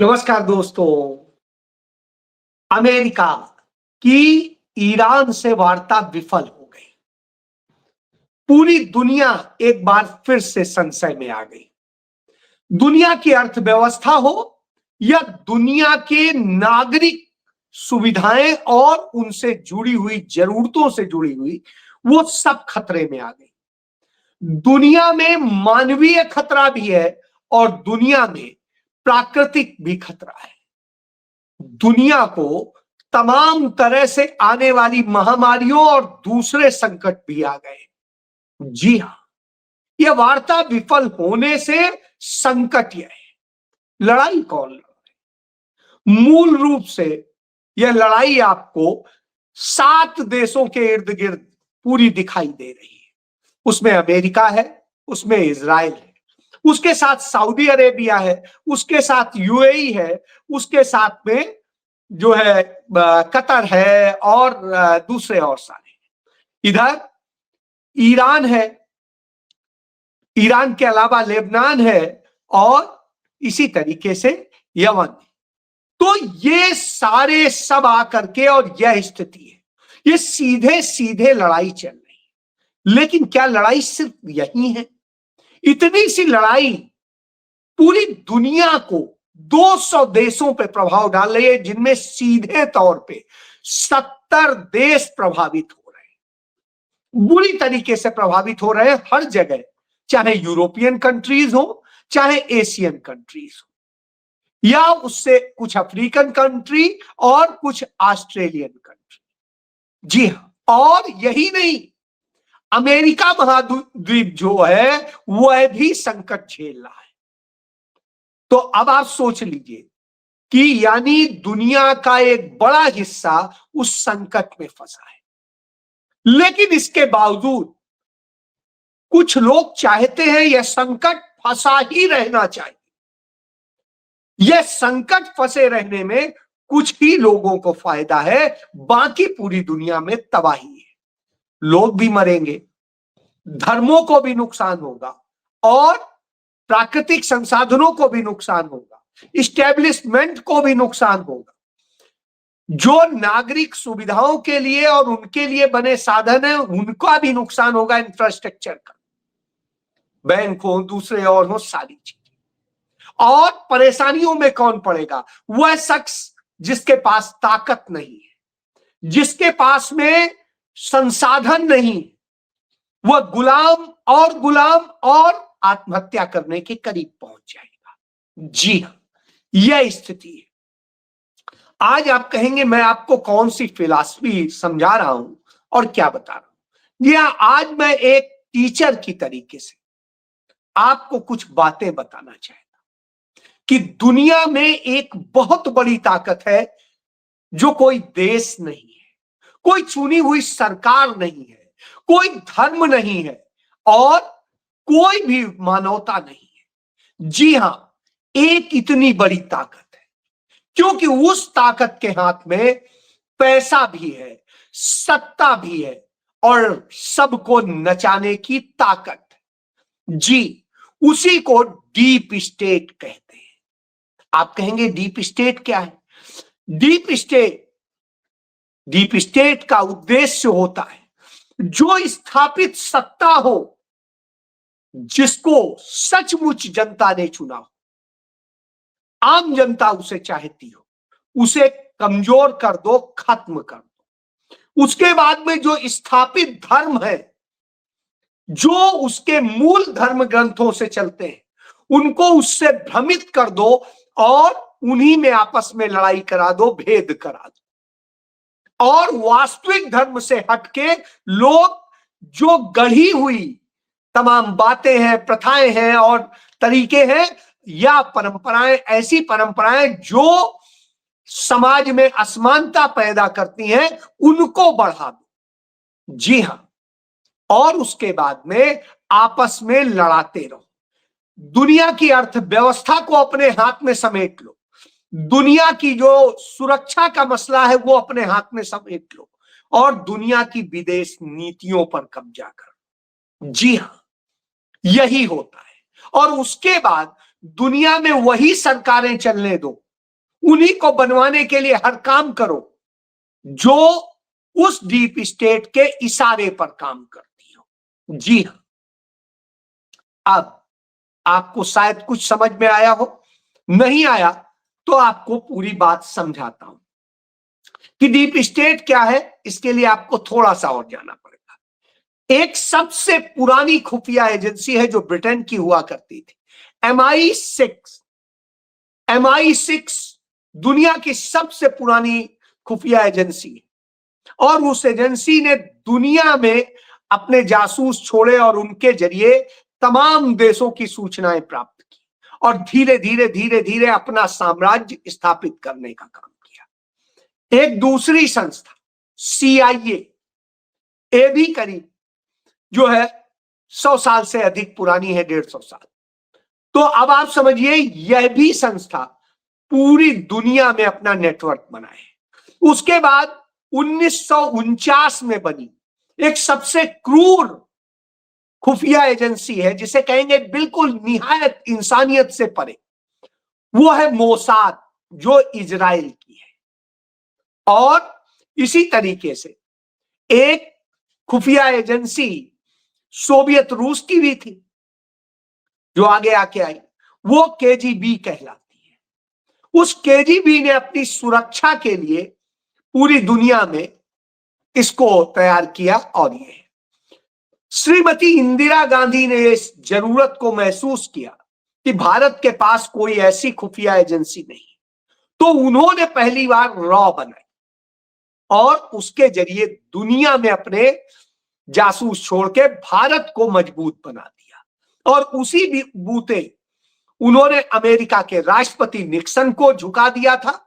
नमस्कार दोस्तों। अमेरिका की ईरान से वार्ता विफल हो गई। पूरी दुनिया एक बार फिर से संशय में आ गई। दुनिया की अर्थव्यवस्था हो या दुनिया के नागरिक सुविधाएं और उनसे जुड़ी हुई जरूरतों से जुड़ी हुई वो सब खतरे में आ गई। दुनिया में मानवीय खतरा भी है और दुनिया में प्राकृतिक भी खतरा है। दुनिया को तमाम तरह से आने वाली महामारियों और दूसरे संकट भी आ गए। जी हां, यह वार्ता विफल होने से संकट यह है। लड़ाई कौन लड़ रहा है? मूल रूप से यह लड़ाई आपको 7 देशों के इर्द गिर्द पूरी दिखाई दे रही है। उसमें अमेरिका है, उसमें इजराइल है, उसके साथ सऊदी अरेबिया है, उसके साथ यूएई है, उसके साथ में जो है कतर है और दूसरे और सारे। इधर ईरान है, ईरान के अलावा लेबनान है और इसी तरीके से यमन है। तो ये सारे सब आकर के और यह स्थिति है, ये सीधे सीधे लड़ाई चल रही है। लेकिन क्या लड़ाई सिर्फ यही है? इतनी सी लड़ाई पूरी दुनिया को 200 देशों पे प्रभाव डाल रही है, जिनमें सीधे तौर पे 70 देश प्रभावित हो रहे हैं, बुरी तरीके से प्रभावित हो रहे हैं हर जगह, चाहे यूरोपियन कंट्रीज हो, चाहे एशियन कंट्रीज हो, या उससे कुछ अफ्रीकन कंट्री और कुछ ऑस्ट्रेलियन कंट्री। जी हां, और यही नहीं, अमेरिका महाद्वीप जो है वह भी संकट झेल रहा है। तो अब आप सोच लीजिए कि यानी दुनिया का एक बड़ा हिस्सा उस संकट में फंसा है। लेकिन इसके बावजूद कुछ लोग चाहते हैं यह संकट फंसा ही रहना चाहिए। यह संकट फंसे रहने में कुछ ही लोगों को फायदा है, बाकी पूरी दुनिया में तबाही है। लोग भी मरेंगे, धर्मों को भी नुकसान होगा और प्राकृतिक संसाधनों को भी नुकसान होगा, इस्टेब्लिशमेंट को भी नुकसान होगा। जो नागरिक सुविधाओं के लिए और उनके लिए बने साधन है उनका भी नुकसान होगा, इंफ्रास्ट्रक्चर का, बैंक हो, दूसरे और हो, सारी चीजें। और परेशानियों में कौन पड़ेगा? वह शख्स जिसके पास ताकत नहीं है, जिसके पास में संसाधन नहीं, वह गुलाम और आत्महत्या करने के करीब पहुंच जाएगा। जी हां, यह स्थिति है। आज आप कहेंगे मैं आपको कौन सी फिलॉसफी समझा रहा हूं और क्या बता रहा हूं। या आज मैं एक टीचर की तरीके से आपको कुछ बातें बताना चाहता कि दुनिया में एक बहुत बड़ी ताकत है जो कोई देश नहीं है, कोई चुनी हुई सरकार नहीं है, कोई धर्म नहीं है और कोई भी मानवता नहीं है। जी हां, एक इतनी बड़ी ताकत है, क्योंकि उस ताकत के हाथ में पैसा भी है, सत्ता भी है और सबको नचाने की ताकत। जी, उसी को डीप स्टेट कहते हैं। आप कहेंगे डीप स्टेट क्या है? डीप स्टेट का उद्देश्य होता है जो स्थापित सत्ता हो, जिसको सचमुच जनता ने चुना हो, आम जनता उसे चाहती हो, उसे कमजोर कर दो, खत्म कर दो। उसके बाद में जो स्थापित धर्म है, जो उसके मूल धर्म ग्रंथों से चलते हैं, उनको उससे भ्रमित कर दो और उन्हीं में आपस में लड़ाई करा दो, भेद करा दो। और वास्तविक धर्म से हटके लोग जो गढ़ी हुई तमाम बातें हैं, प्रथाएं हैं और तरीके हैं या परंपराएं, ऐसी परंपराएं जो समाज में असमानता पैदा करती हैं, उनको बढ़ा दो। जी हां, और उसके बाद में आपस में लड़ाते रहो। दुनिया की अर्थव्यवस्था को अपने हाथ में समेट लो, दुनिया की जो सुरक्षा का मसला है वो अपने हाथ में समेट लो और दुनिया की विदेश नीतियों पर कब्जा करो। जी हां, यही होता है। और उसके बाद दुनिया में वही सरकारें चलने दो उन्हीं को बनवाने के लिए हर काम करो जो उस डीप स्टेट के इशारे पर काम करती हो। जी हां, अब आपको शायद कुछ समझ में आया हो, नहीं आया तो आपको पूरी बात समझाता हूं कि डीप स्टेट क्या है। इसके लिए आपको थोड़ा सा और जाना पड़ेगा। एक सबसे पुरानी खुफिया एजेंसी है जो ब्रिटेन की हुआ करती थी, MI6। MI6 दुनिया की सबसे पुरानी खुफिया एजेंसी है और उस एजेंसी ने दुनिया में अपने जासूस छोड़े और उनके जरिए तमाम देशों की सूचनाएं प्राप्त की और धीरे धीरे धीरे धीरे अपना साम्राज्य स्थापित करने का काम किया। एक दूसरी संस्था CIA, ये भी करीब जो है 100 साल से अधिक पुरानी है, 150 साल। तो अब आप समझिए यह भी संस्था पूरी दुनिया में अपना नेटवर्क बनाए। उसके बाद 1949 में बनी एक सबसे क्रूर खुफिया एजेंसी है जिसे कहेंगे बिल्कुल निहायत इंसानियत से परे, वो है मोसाद जो इजराइल की है। और इसी तरीके से एक खुफिया एजेंसी सोवियत रूस की भी थी जो आगे आके आई, वो KGB कहलाती है। उस KGB ने अपनी सुरक्षा के लिए पूरी दुनिया में इसको तैयार किया और ये श्रीमती इंदिरा गांधी ने इस जरूरत को महसूस किया कि भारत के पास कोई ऐसी खुफिया एजेंसी नहीं, तो उन्होंने पहली बार रॉ बनाई और उसके जरिए दुनिया में अपने जासूस छोड़ के भारत को मजबूत बना दिया। और उसी भी बूते उन्होंने अमेरिका के राष्ट्रपति निक्सन को झुका दिया था,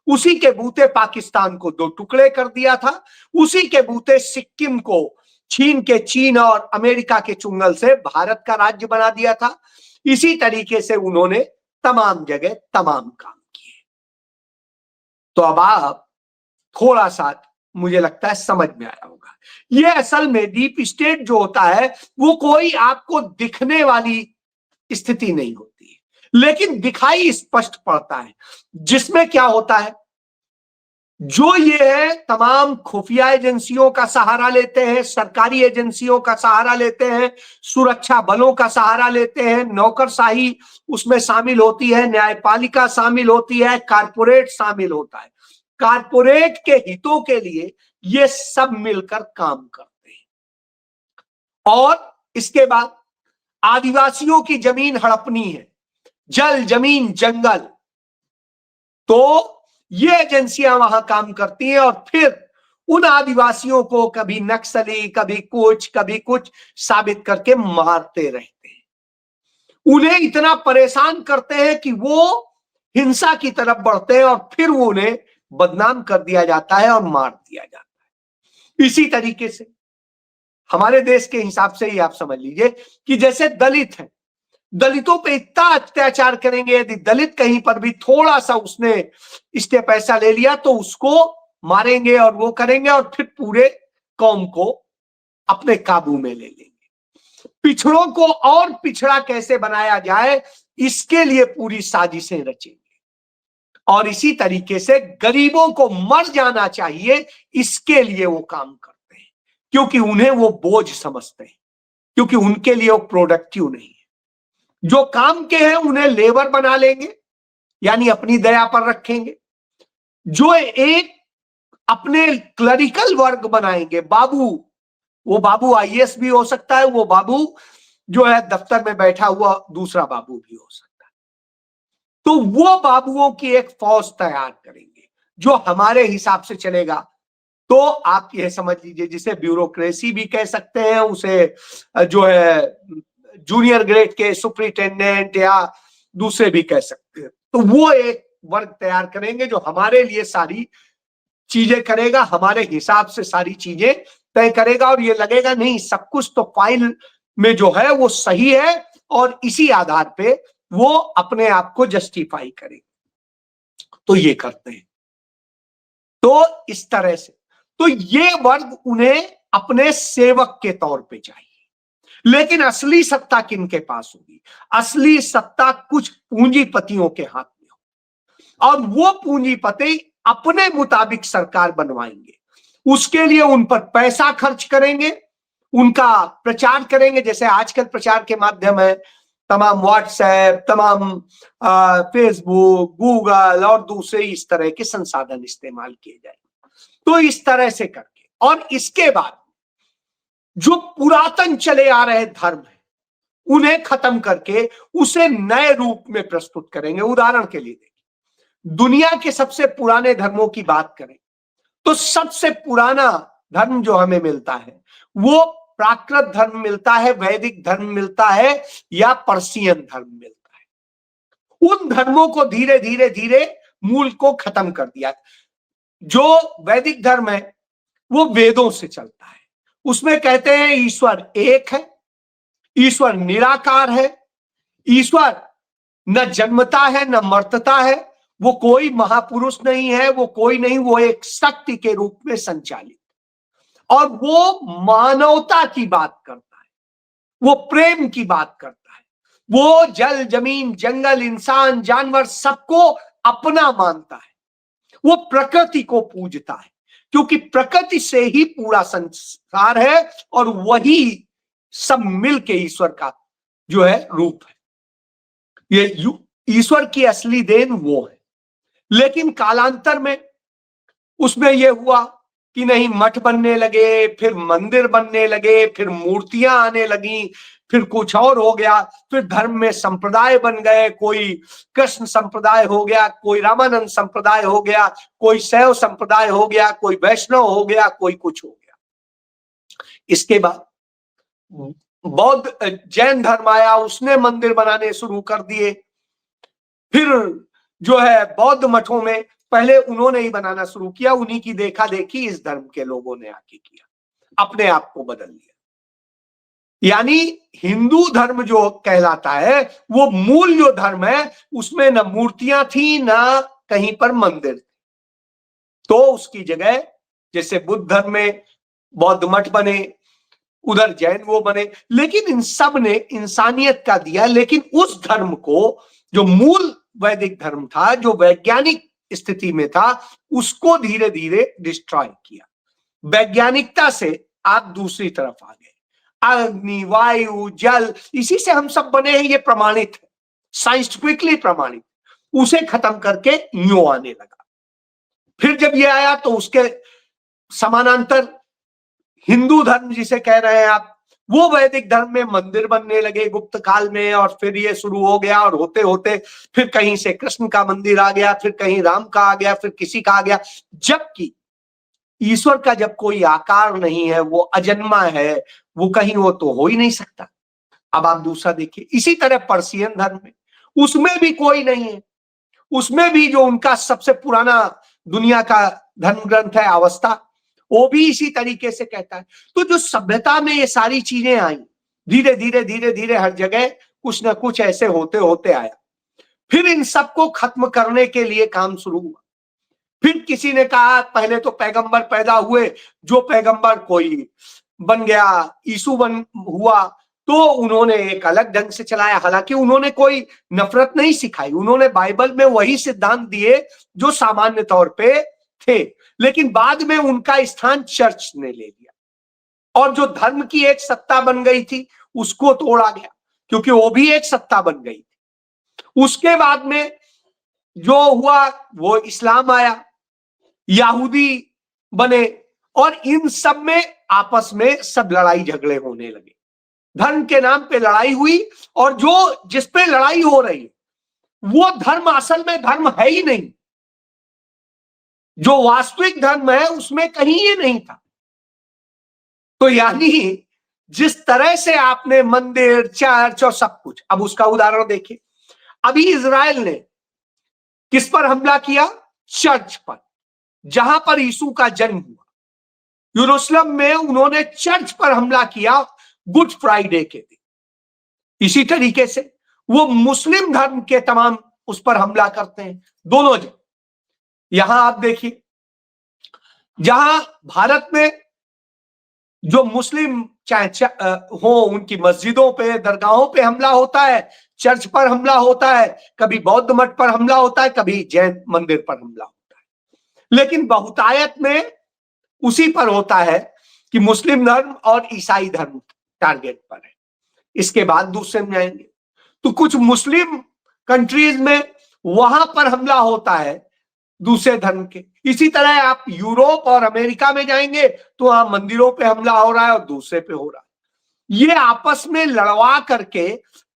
उसी के बूते पाकिस्तान को 2 टुकड़े कर दिया था, उसी के बूते सिक्किम को छीन के चीन और अमेरिका के चुंगल से भारत का राज्य बना दिया था। इसी तरीके से उन्होंने तमाम जगह तमाम काम किए। तो अब आप थोड़ा सा मुझे लगता है समझ में आया होगा। ये असल में डीप स्टेट जो होता है वो कोई आपको दिखने वाली स्थिति नहीं होती है, लेकिन दिखाई स्पष्ट पड़ता है, जिसमें क्या होता है, जो ये है तमाम खुफिया एजेंसियों का सहारा लेते हैं, सरकारी एजेंसियों का सहारा लेते हैं, सुरक्षा बलों का सहारा लेते हैं, नौकरशाही उसमें शामिल होती है, न्यायपालिका शामिल होती है, कारपोरेट शामिल होता है। कारपोरेट के हितों के लिए ये सब मिलकर काम करते हैं। और इसके बाद आदिवासियों की जमीन हड़पनी है, जल जमीन जंगल, तो ये एजेंसियां वहां काम करती हैं और फिर उन आदिवासियों को कभी नक्सली कभी कुछ साबित करके मारते रहते हैं। उन्हें इतना परेशान करते हैं कि वो हिंसा की तरफ बढ़ते हैं और फिर वो उन्हें बदनाम कर दिया जाता है और मार दिया जाता है। इसी तरीके से हमारे देश के हिसाब से ही आप समझ लीजिए कि जैसे दलित हैं, दलितों पे इतना अत्याचार करेंगे, यदि दलित कहीं पर भी थोड़ा सा उसने स्टेप ऐसा ले लिया तो उसको मारेंगे और वो करेंगे और फिर पूरे कौम को अपने काबू में ले लेंगे। पिछड़ों को और पिछड़ा कैसे बनाया जाए, इसके लिए पूरी साजिशें रचेंगे। और इसी तरीके से गरीबों को मर जाना चाहिए, इसके लिए वो काम करते हैं, क्योंकि उन्हें वो बोझ समझते हैं, क्योंकि उनके लिए वो प्रोडक्टिव नहीं है। जो काम के हैं उन्हें लेबर बना लेंगे, यानी अपनी दया पर रखेंगे। जो एक अपने क्लरिकल वर्ग बनाएंगे, बाबू, वो बाबू IAS भी हो सकता है, वो बाबू जो है दफ्तर में बैठा हुआ दूसरा बाबू भी हो सकता है। तो वो बाबुओं की एक फौज तैयार करेंगे जो हमारे हिसाब से चलेगा। तो आप यह समझ लीजिए, जिसे ब्यूरोक्रेसी भी कह सकते हैं, उसे जो है जूनियर ग्रेड के सुपरिटेंडेंट या दूसरे भी कह सकते हैं। तो वो एक वर्ग तैयार करेंगे जो हमारे लिए सारी चीजें करेगा, हमारे हिसाब से सारी चीजें तय करेगा और ये लगेगा नहीं सब कुछ तो फाइल में जो है वो सही है और इसी आधार पे वो अपने आप को जस्टिफाई करेगा। तो ये करते हैं। तो इस तरह से तो ये वर्ग उन्हें अपने सेवक के तौर पे चाहिए। लेकिन असली सत्ता किनके पास होगी? असली सत्ता कुछ पूंजीपतियों के हाथ में हो। और वो पूंजीपति अपने मुताबिक सरकार बनवाएंगे, उसके लिए उन पर पैसा खर्च करेंगे, उनका प्रचार करेंगे। जैसे आजकल प्रचार के माध्यम है तमाम व्हाट्सएप, तमाम फेसबुक, गूगल और दूसरे इस तरह के संसाधन इस्तेमाल किए जाए। तो इस तरह से करके, और इसके बाद जो पुरातन चले आ रहे धर्म है उन्हें खत्म करके उसे नए रूप में प्रस्तुत करेंगे। उदाहरण के लिए देखिए, दुनिया के सबसे पुराने धर्मों की बात करें तो सबसे पुराना धर्म जो हमें मिलता है वो प्राकृत धर्म मिलता है, वैदिक धर्म मिलता है, या पर्शियन धर्म मिलता है। उन धर्मों को धीरे धीरे धीरे मूल को खत्म कर दिया। जो वैदिक धर्म है वो वेदों से चलता है, उसमें कहते हैं ईश्वर एक है, ईश्वर निराकार है, ईश्वर न जन्मता है न मरता है, वो कोई महापुरुष नहीं है, वो कोई नहीं, वो एक शक्ति के रूप में संचालित, और वो मानवता की बात करता है, वो प्रेम की बात करता है, वो जल जमीन जंगल इंसान जानवर सबको अपना मानता है, वो प्रकृति को पूजता है, क्योंकि प्रकृति से ही पूरा संसार है और वही सब मिलके ईश्वर का जो है रूप है। ये ईश्वर की असली देन वो है। लेकिन कालांतर में उसमें यह हुआ कि नहीं, मठ बनने लगे, फिर मंदिर बनने लगे, फिर मूर्तियां आने लगी, फिर कुछ और हो गया, फिर धर्म में संप्रदाय बन गए, कोई कृष्ण संप्रदाय हो गया, कोई रामानंद संप्रदाय हो गया, कोई शैव संप्रदाय हो गया, कोई वैष्णव हो गया, कोई कुछ हो गया। इसके बाद बौद्ध जैन धर्म आया, उसने मंदिर बनाने शुरू कर दिए। फिर जो है बौद्ध मठों में पहले उन्होंने ही बनाना शुरू किया, उन्हीं की देखा देखी इस धर्म के लोगों ने आके किया, अपने आप को बदल लिया। यानी हिंदू धर्म जो कहलाता है वो मूल जो धर्म है उसमें न मूर्तियां थी न कहीं पर मंदिर थे। तो उसकी जगह जैसे बुद्ध धर्म में बौद्ध मठ बने, उधर जैन वो बने, लेकिन इन सब ने इंसानियत का दिया। लेकिन उस धर्म को जो मूल वैदिक धर्म था, जो वैज्ञानिक स्थिति में था, उसको धीरे धीरे डिस्ट्रॉय किया। वैज्ञानिकता से आप दूसरी तरफ आ गए। अग्नि, वायु, जल, इसी से हम सब बने हैं, ये प्रमाणित है, साइंटिफिकली प्रमाणित। उसे खत्म करके यूं आने लगा। फिर जब ये आया तो उसके समानांतर हिंदू धर्म जिसे कह रहे हैं आप, वो वैदिक धर्म में मंदिर बनने लगे गुप्त काल में, और फिर ये शुरू हो गया, और होते होते फिर कहीं से कृष्ण का मंदिर आ गया, फिर कहीं राम का आ गया, फिर किसी का आ गया। जबकि ईश्वर का जब कोई आकार नहीं है, वो अजन्मा है, वो कहीं वो तो हो ही नहीं सकता। अब आप दूसरा देखिए, इसी तरह पर्शियन धर्म में, उसमें भी कोई नहीं है, उसमें भी जो उनका सबसे पुराना दुनिया का धर्म ग्रंथ है अवस्था, वो भी इसी तरीके से कहता है। तो जो सभ्यता में ये सारी चीजें आई, धीरे धीरे धीरे धीरे हर जगह कुछ ना कुछ ऐसे होते होते आया। फिर इन सबको खत्म करने के लिए काम शुरू हुआ। फिर किसी ने कहा, पहले तो पैगंबर पैदा हुए, जो पैगंबर कोई बन गया, यीशु बन हुआ, तो उन्होंने एक अलग ढंग से चलाया। हालांकि उन्होंने कोई नफरत नहीं सिखाई, उन्होंने बाइबल में वही सिद्धांत दिए जो सामान्य तौर पे थे, लेकिन बाद में उनका स्थान चर्च ने ले लिया, और जो धर्म की एक सत्ता बन गई थी उसको तोड़ा गया, क्योंकि वो भी एक सत्ता बन गई थी। उसके बाद में जो हुआ वो इस्लाम आया, यहूदी बने, और इन सब में आपस में सब लड़ाई झगड़े होने लगे, धर्म के नाम पे लड़ाई हुई। और जो जिस पे लड़ाई हो रही वो धर्म असल में धर्म है ही नहीं, जो वास्तविक धर्म है उसमें कहीं ये नहीं था। तो यानी जिस तरह से आपने मंदिर, चर्च और सब कुछ, अब उसका उदाहरण देखिए। अभी इजराइल ने किस पर हमला किया? चर्च पर, जहां पर यीशु का जन्म हुआ। यरूशलेम में उन्होंने चर्च पर हमला किया गुड फ्राइडे के दिन। इसी तरीके से वो मुस्लिम धर्म के तमाम उस पर हमला करते हैं, दोनों जगह। यहां आप देखिए, जहां भारत में जो मुस्लिम चाहे हो, उनकी मस्जिदों पे, दरगाहों पे हमला होता है, चर्च पर हमला होता है, कभी बौद्ध मठ पर हमला होता है, कभी जैन मंदिर पर हमला होता है, लेकिन बहुतायत में उसी पर होता है कि मुस्लिम धर्म और ईसाई धर्म टारगेट पर है। इसके बाद दूसरे में जाएंगे तो कुछ मुस्लिम कंट्रीज में वहां पर हमला होता है दूसरे धर्म के। इसी तरह आप यूरोप और अमेरिका में जाएंगे तो वहां मंदिरों पे हमला हो रहा है और दूसरे पे हो रहा है। ये आपस में लड़वा करके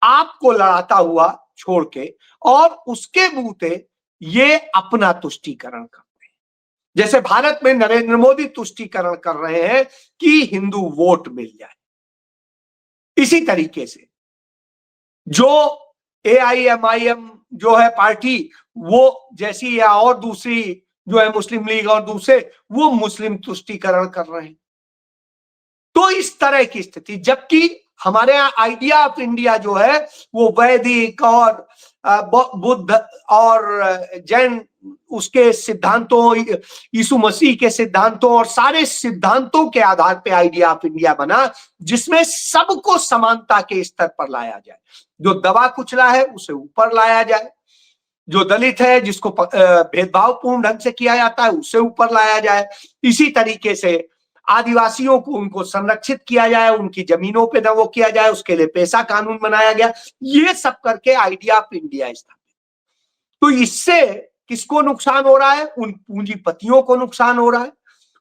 आपको लड़ाता हुआ छोड़ के और उसके बूते ये अपना तुष्टीकरण करते हैं। जैसे भारत में नरेंद्र मोदी तुष्टीकरण कर रहे हैं कि हिंदू वोट मिल जाए, इसी तरीके से जो AIMIM जो है पार्टी, वो जैसी या और दूसरी जो है मुस्लिम लीग और दूसरे, वो मुस्लिम तुष्टीकरण कर रहे हैं। तो इस तरह की स्थिति, जबकि हमारे यहाँ आइडिया ऑफ इंडिया जो है वो वैदिक और बुद्ध और जैन उसके सिद्धांतों, यीशु मसीह के सिद्धांतों और सारे सिद्धांतों के आधार पे आइडिया ऑफ इंडिया बना, जिसमें सबको समानता के स्तर पर लाया जाए। जो दबा कुचला है उसे ऊपर लाया जाए, जो दलित है जिसको भेदभावपूर्ण ढंग से किया जाता है उसे ऊपर लाया जाए। इसी तरीके से आदिवासियों को उनको संरक्षित किया जाए, उनकी जमीनों पे न वो किया जाए, उसके लिए पैसा कानून बनाया गया। ये सब करके आइडिया ऑफ इंडिया स्थापित। तो इससे किसको नुकसान हो रहा है? उन पूंजीपतियों को नुकसान हो रहा है,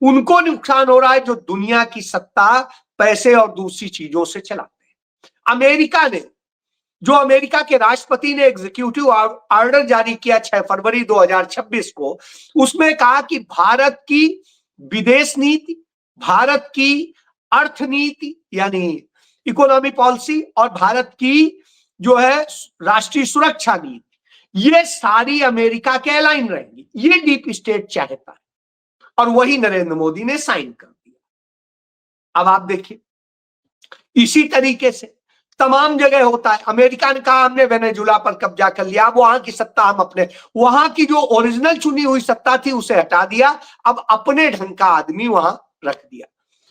उनको नुकसान हो रहा है जो दुनिया की सत्ता पैसे और दूसरी चीजों से चलाते हैं। अमेरिका ने, जो अमेरिका के राष्ट्रपति ने एग्जीक्यूटिव ऑर्डर जारी किया 6 फरवरी 2026 को, उसमें कहा कि भारत की विदेश नीति, भारत की अर्थनीति यानी इकोनॉमी पॉलिसी और भारत की जो है राष्ट्रीय सुरक्षा नीति, ये सारी अमेरिका के अलाइन रहेंगी। ये डीप स्टेट चाहता है और वही नरेंद्र मोदी ने साइन कर दिया। अब आप देखिए, इसी तरीके से तमाम जगह होता है। अमेरिका ने कहा हमने वेनेजुला पर कब्जा कर लिया, अब वहां की सत्ता हम अपने, वहां की जो ओरिजिनल चुनी हुई सत्ता थी उसे हटा दिया, अब अपने ढंग का आदमी वहां रख दिया।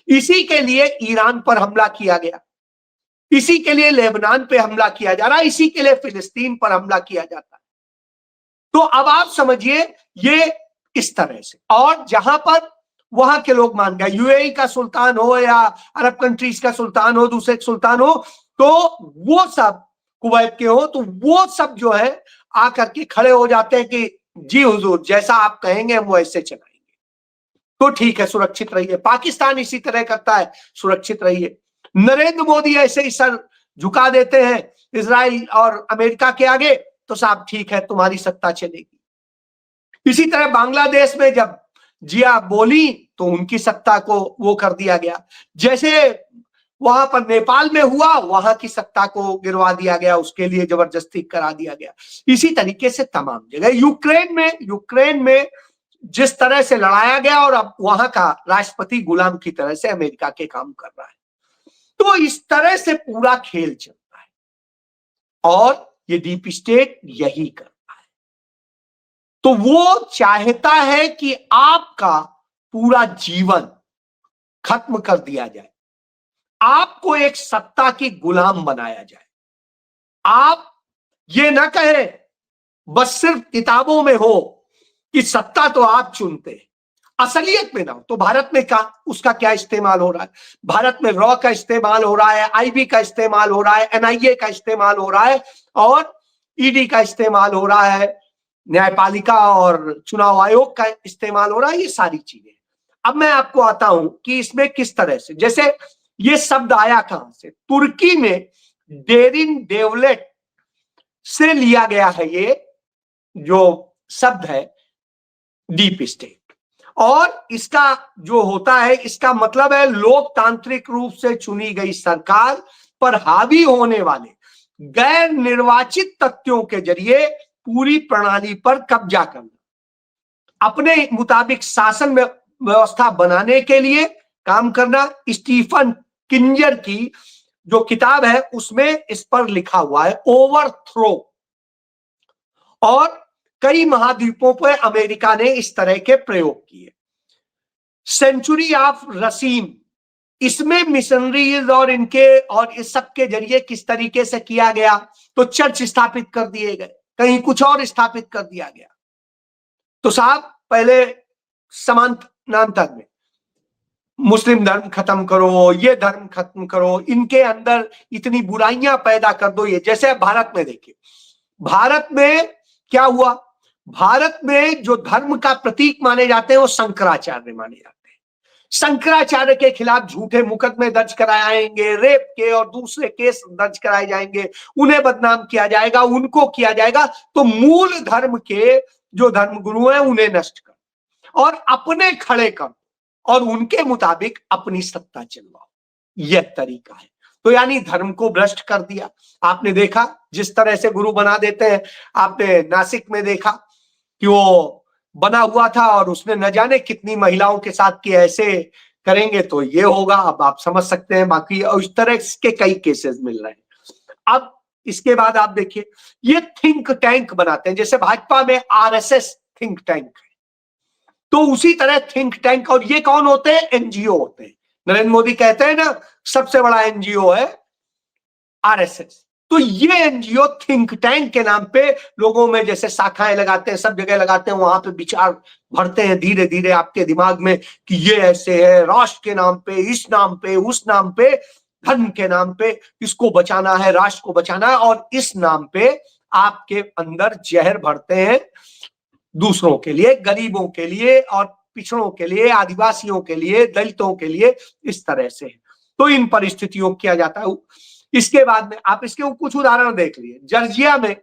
इसी के लिए ईरान पर हमला किया गया, इसी के लिए लेबनान पे हमला किया जा रहा है, इसी के लिए फिलिस्तीन पर हमला किया जाता है। तो अब आप समझिए ये इस तरह से, और जहां पर वहां के लोग मान गए, UAE का सुल्तान हो या अरब कंट्रीज का सुल्तान हो, दूसरे सुल्तान हो, तो वो सब, कुवैत के हो, तो वो सब जो है आकर के खड़े हो जाते हैं कि जी हुजूर जैसा आप कहेंगे हम वैसे चलाएंगे, तो ठीक है सुरक्षित रहिए। पाकिस्तान इसी तरह करता है, सुरक्षित रहिए। नरेंद्र मोदी ऐसे ही सर झुका देते हैं इजराइल और अमेरिका के आगे, तो साहब ठीक है तुम्हारी सत्ता चलेगी। इसी तरह बांग्लादेश में जब जिया बोली तो उनकी सत्ता को वो कर दिया गया, जैसे वहां पर नेपाल में हुआ वहां की सत्ता को गिरवा दिया गया, उसके लिए जबरदस्ती करा दिया गया। इसी तरीके से तमाम जगह, यूक्रेन में जिस तरह से लड़ाया गया और अब वहां का राष्ट्रपति गुलाम की तरह से अमेरिका के काम कर रहा है। तो इस तरह से पूरा खेल चलता है और ये डीप स्टेट यही करता है। तो वो चाहता है कि आपका पूरा जीवन खत्म कर दिया जाए, आपको एक सत्ता की गुलाम बनाया जाए। आप ये ना कहें बस सिर्फ किताबों में हो कि सत्ता तो आप चुनते हैं, असलियत में ना हो। तो भारत में का उसका क्या इस्तेमाल हो रहा है? भारत में रॉ का इस्तेमाल हो रहा है, IB का इस्तेमाल हो रहा है, NIA का इस्तेमाल हो रहा है और ED का इस्तेमाल हो रहा है, न्यायपालिका और चुनाव आयोग का इस्तेमाल हो रहा है, ये सारी चीजें। अब मैं आपको आता हूं कि इसमें किस तरह से, जैसे ये शब्द आया कहां से? तुर्की में डेरिन डेवलेट से लिया गया है ये जो शब्द है डीप स्टेट, और इसका जो होता है इसका मतलब है लोकतांत्रिक रूप से चुनी गई सरकार पर हावी होने वाले गैर निर्वाचित तथ्यों के जरिए पूरी प्रणाली पर कब्जा करना, अपने मुताबिक शासन व्यवस्था बनाने के लिए काम करना। स्टीफन किंजर की जो किताब है उसमें इस पर लिखा हुआ है ओवरथ्रो, और कई महाद्वीपों पर अमेरिका ने इस तरह के प्रयोग किए। सेंचुरी ऑफ रसीम इसमें मिशनरीज और इनके और इस सब के जरिए किस तरीके से किया गया, तो चर्च स्थापित कर दिए गए, कहीं कुछ और स्थापित कर दिया गया। तो साहब पहले समानांतर में मुस्लिम धर्म खत्म करो, ये धर्म खत्म करो, इनके अंदर इतनी बुराइयां पैदा कर दो। ये जैसे भारत में देखिए, भारत में क्या हुआ, भारत में जो धर्म का प्रतीक माने जाते हैं वो शंकराचार्य माने जाते हैं। शंकराचार्य के खिलाफ झूठे मुकदमे दर्ज कराएंगे, रेप के और दूसरे केस दर्ज कराए जाएंगे, उन्हें बदनाम किया जाएगा, उनको किया जाएगा। तो मूल धर्म के जो धर्मगुरु हैं उन्हें नष्ट कर और अपने खड़े कर और उनके मुताबिक अपनी सत्ता चलवाओ, यह तरीका है। तो यानी धर्म को भ्रष्ट कर दिया। आपने देखा जिस तरह से गुरु बना देते हैं, आपने नासिक में देखा कि वो बना हुआ था और उसने न जाने कितनी महिलाओं के साथ किया, ऐसे करेंगे तो ये होगा। अब आप समझ सकते हैं, बाकी इस तरह के कई केसेस मिल रहे हैं। अब इसके बाद आप देखिए, ये थिंक टैंक बनाते हैं, जैसे भाजपा में आरएसएस थिंक टैंक है, तो उसी तरह थिंक टैंक। और ये कौन होते हैं? एनजीओ होते हैं। नरेंद्र मोदी कहते हैं ना सबसे बड़ा एनजीओ है आरएसएस। तो ये एनजीओ थिंक टैंक के नाम पे लोगों में जैसे शाखाएं लगाते हैं, सब जगह लगाते हैं, वहां पे विचार भरते हैं धीरे धीरे आपके दिमाग में कि ये ऐसे है, राष्ट्र के नाम पे, इस नाम पे, उस नाम पे, धर्म के नाम पे, इसको बचाना है, राष्ट्र को बचाना है, और इस नाम पे आपके अंदर जहर भरते हैं दूसरों के लिए, गरीबों के लिए और पिछड़ों के लिए, आदिवासियों के लिए, दलितों के लिए, इस तरह से। तो इन परिस्थितियों किया जाता है। इसके बाद में आप इसके कुछ उदाहरण देख लिए। जॉर्जिया में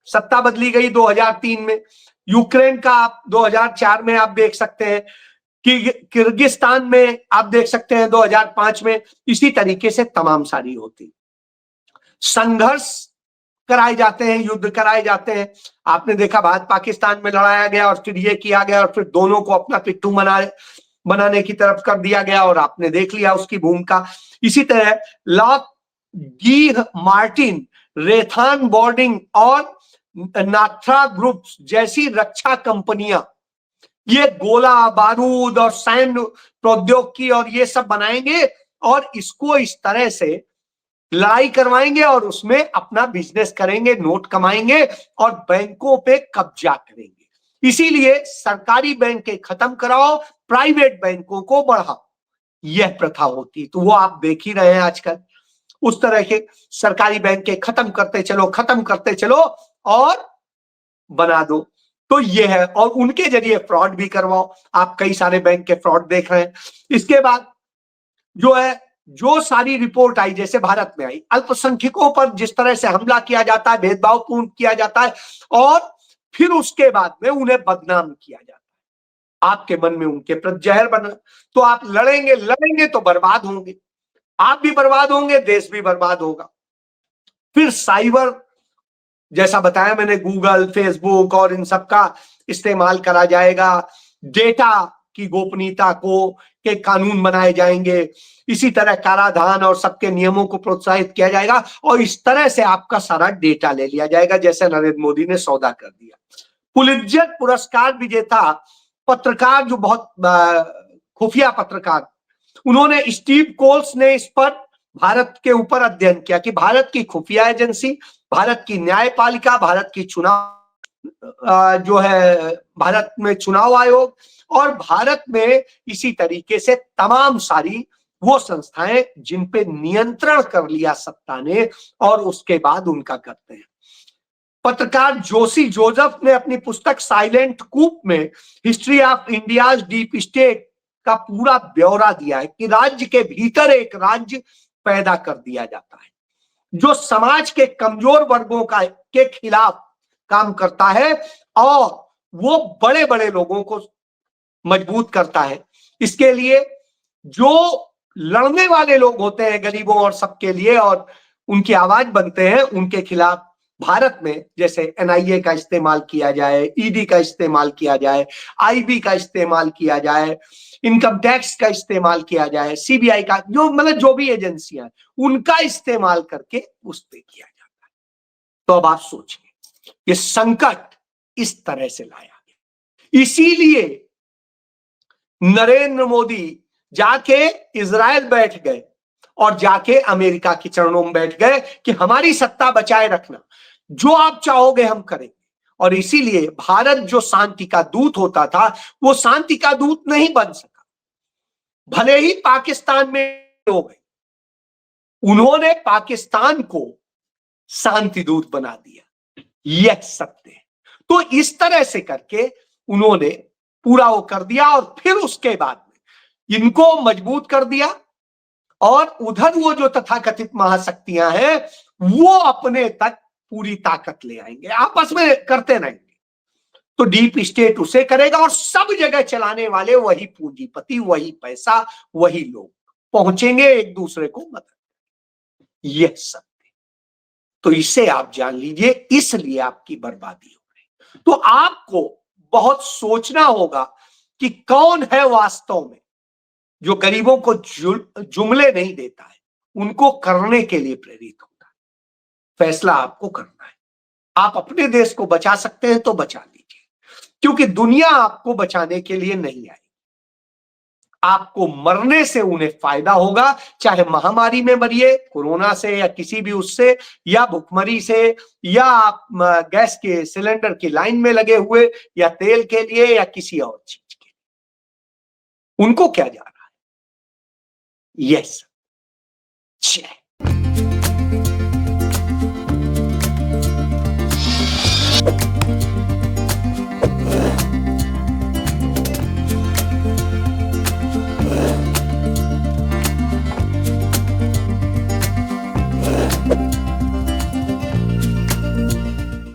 सत्ता बदली गई 2003 में, यूक्रेन का आप 2004 में आप देख सकते हैं कि किर्गिस्तान में आप देख सकते हैं 2005 में। इसी तरीके से तमाम सारी होती संघर्ष कराए जाते हैं, युद्ध कराए जाते हैं। आपने देखा भारत पाकिस्तान में लड़ाया गया और फिर ये किया गया और फिर दोनों को अपना पिट्ठू बनाने की तरफ कर दिया गया, और आपने देख लिया उसकी भूमिका। इसी तरह लॉक डी मार्टिन, रेथान बोर्डिंग और नाथ्रा ग्रुप्स जैसी रक्षा कंपनियां ये गोला बारूद और सैन्य प्रौद्योगिकी और ये सब बनाएंगे और इसको इस तरह से लड़ाई करवाएंगे और उसमें अपना बिजनेस करेंगे, नोट कमाएंगे और बैंकों पे कब्जा करेंगे। इसीलिए सरकारी बैंक खत्म कराओ, प्राइवेट बैंकों को बढ़ाओ, यह प्रथा होती। तो वो आप देख ही रहे हैं आजकल, उस तरह के सरकारी बैंक खत्म करते चलो और बना दो। तो ये है, और उनके जरिए फ्रॉड भी करवाओ। आप कई सारे बैंक के फ्रॉड देख रहे हैं। इसके बाद जो है, जो सारी रिपोर्ट आई, जैसे भारत में आई, अल्पसंख्यकों पर जिस तरह से हमला किया जाता है, भेदभावपूर्ण किया जाता है, और फिर उसके बाद में उन्हें बदनाम किया जाता है, आपके मन में उनके प्रति जहर बना। तो आप लड़ेंगे तो बर्बाद होंगे, आप भी बर्बाद होंगे, देश भी बर्बाद होगा। फिर साइबर, जैसा बताया मैंने, गूगल, फेसबुक और इन सब का इस्तेमाल करा जाएगा, डेटा की गोपनीयता को के कानून बनाए जाएंगे, इसी तरह कराधान और सबके नियमों को प्रोत्साहित किया जाएगा, और इस तरह से आपका सारा डेटा ले लिया जाएगा, जैसे नरेंद्र मोदी ने सौदा कर दिया। पुलित्जर पुरस्कार विजेता पत्रकार, जो बहुत खुफिया पत्रकार, उन्होंने, स्टीव कोल्स ने इस पर भारत के ऊपर अध्ययन किया कि भारत की खुफिया एजेंसी, भारत की न्यायपालिका, भारत की चुनाव जो है, भारत में चुनाव आयोग, और भारत में इसी तरीके से तमाम सारी वो संस्थाएं जिन पे नियंत्रण कर लिया सत्ता ने, और उसके बाद उनका करते हैं। पत्रकार जोशी जोसेफ ने अपनी पुस्तक साइलेंट कूप में history of India's deep state का पूरा ब्यौरा दिया है कि राज्य के भीतर एक राज्य पैदा कर दिया जाता है जो समाज के कमजोर वर्गों के खिलाफ काम करता है और वो बड़े बड़े लोगों को मजबूत करता है। इसके लिए जो लड़ने वाले लोग होते हैं गरीबों और सबके लिए और उनकी आवाज बनते हैं, उनके खिलाफ भारत में जैसे एनआईए का इस्तेमाल किया जाए, ईडी का इस्तेमाल किया जाए, आईबी का इस्तेमाल किया जाए, इनकम टैक्स का इस्तेमाल किया जाए, सीबीआई का, जो मतलब जो भी एजेंसियां उनका इस्तेमाल करके उस पे किया जाता है। तो अब आप सोचिए, ये संकट इस तरह से लाया गया। इसीलिए नरेंद्र मोदी जाके इजराइल बैठ गए और जाके अमेरिका के चरणों में बैठ गए कि हमारी सत्ता बचाए रखना, जो आप चाहोगे हम करेंगे। और इसीलिए भारत जो शांति का दूत होता था वो शांति का दूत नहीं बन सका। भले ही पाकिस्तान में लोग हैं, उन्होंने पाकिस्तान को शांति दूत बना दिया, यह सत्य है। तो इस तरह से करके उन्होंने पूरा वो कर दिया और फिर उसके बाद में इनको मजबूत कर दिया और उधर वो जो तथाकथित महाशक्तियां हैं वो अपने तक पूरी ताकत ले आएंगे, आपस में करते रहेंगे। तो डीप स्टेट उसे करेगा और सब जगह चलाने वाले वही पूंजीपति, वही पैसा, वही लोग पहुंचेंगे एक दूसरे को मदद। यह सत्य। तो इसे आप जान लीजिए, इसलिए आपकी बर्बादी हो रही। तो आपको बहुत सोचना होगा कि कौन है वास्तव में जो गरीबों को जुमले नहीं देता है, उनको करने के लिए प्रेरित होता है। फैसला आपको करना है। आप अपने देश को बचा सकते हैं तो बचा लीजिए, क्योंकि दुनिया आपको बचाने के लिए नहीं आई। आपको मरने से उन्हें फायदा होगा, चाहे महामारी में मरिए, कोरोना से या किसी भी उससे, या भुखमरी से, या आप गैस के सिलेंडर की लाइन में लगे हुए, या तेल के लिए, या किसी और चीज के लिए। उनको क्या जा रहा है? यस, जय